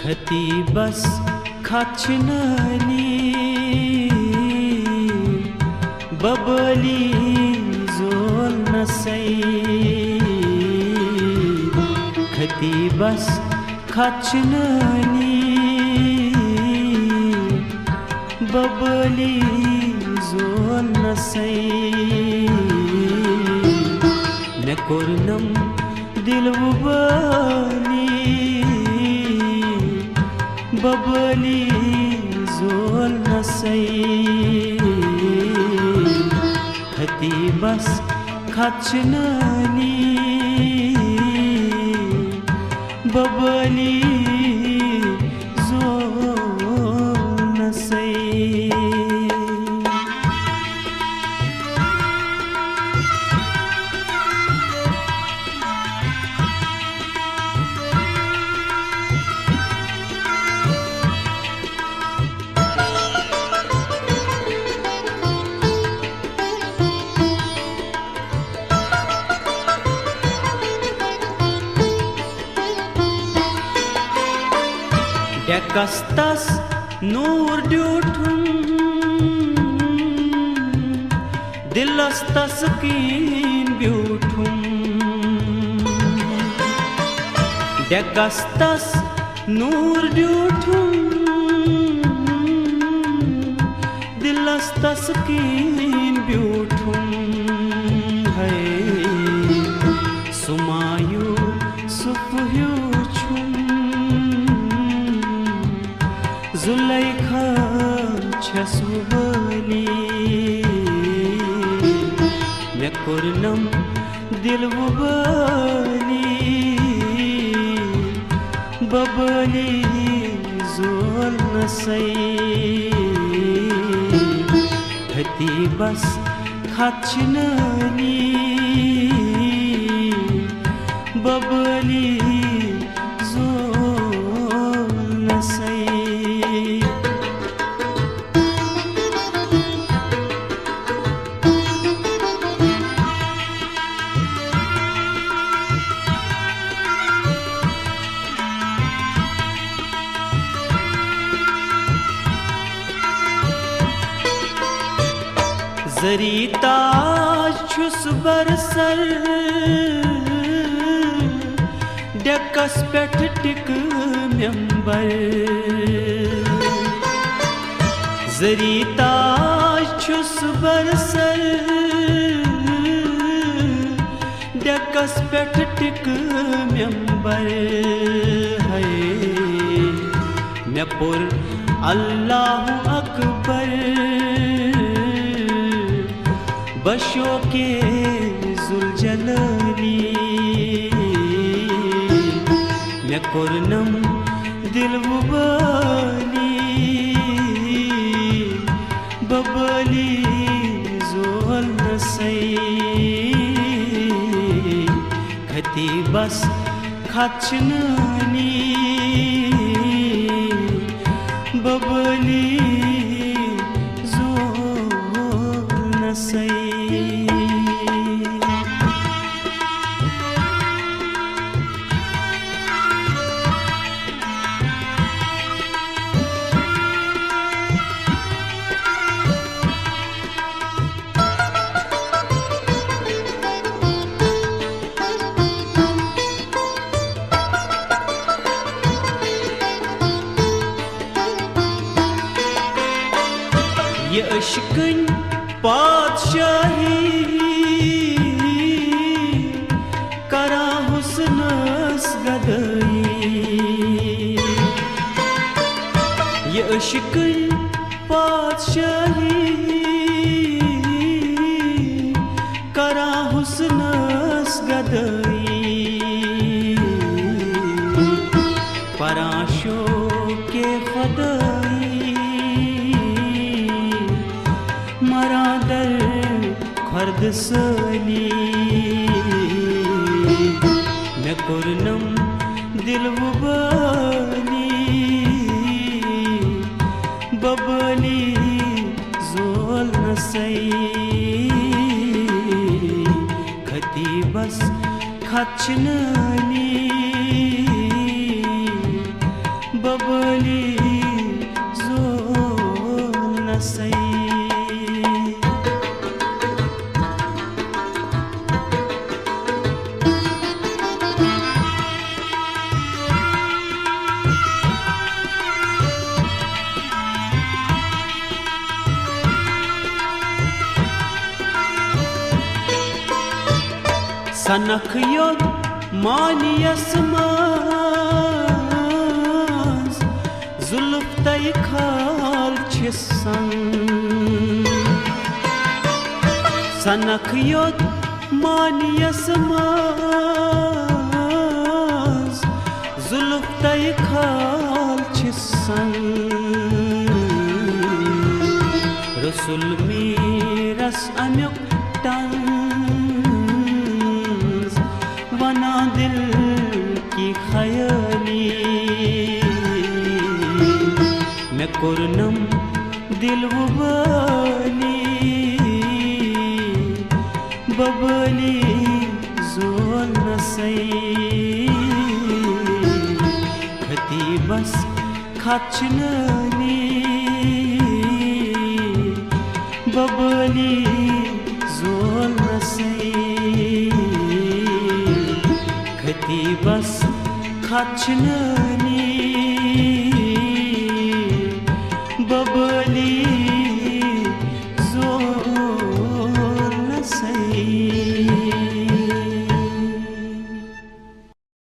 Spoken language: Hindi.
खती बस खाचनानी बबली जोल नसई खती बस खाचनानी बबली जोल नसई न कोरनम दिलवबनी बबली जोल नसई खती बस खाचनानी बबली जोल नसई Dekastas nur diuthum dilastas kin biuthum Dekastas nur diuthum dilastas kin biuthum hai sumayu supyu Zulaikha chasubali me kornam dilwubali babali zol nasai khati bas khachnani babali zol nasai Zarita छुस बरसर डकस Peth टिक मेंबर जरीता छुस बरसर डकस पेठ टिक मेंबर है मैं पुर अल्लाह अकबर बशो के जुलजलाली मैं कोरनम दिलवबली बबली जोल नसई खती बस खाचनानी बबली जोल नसई ये अश्कन पातशाही करा हुस्नस गदई ये अश्कन पातशाही करा हुस्नस गदई पराशो के खुदाई मरादर खर्द सली मैं कोरनम दिलवबली बबली जोल नसई खती बस खाचनानी सनख योद मानियस माज जुल्फ तय खाल छिसन सनख योद मानियस माज जुल्फ तय खाल छिसन रसुल मेरस अम्युक तंज वना दिल की खयाली मैं कुरनम दिल वबाली बबली जोल नसई खती बस खचनली बबली जोल नसई खती बस खचनली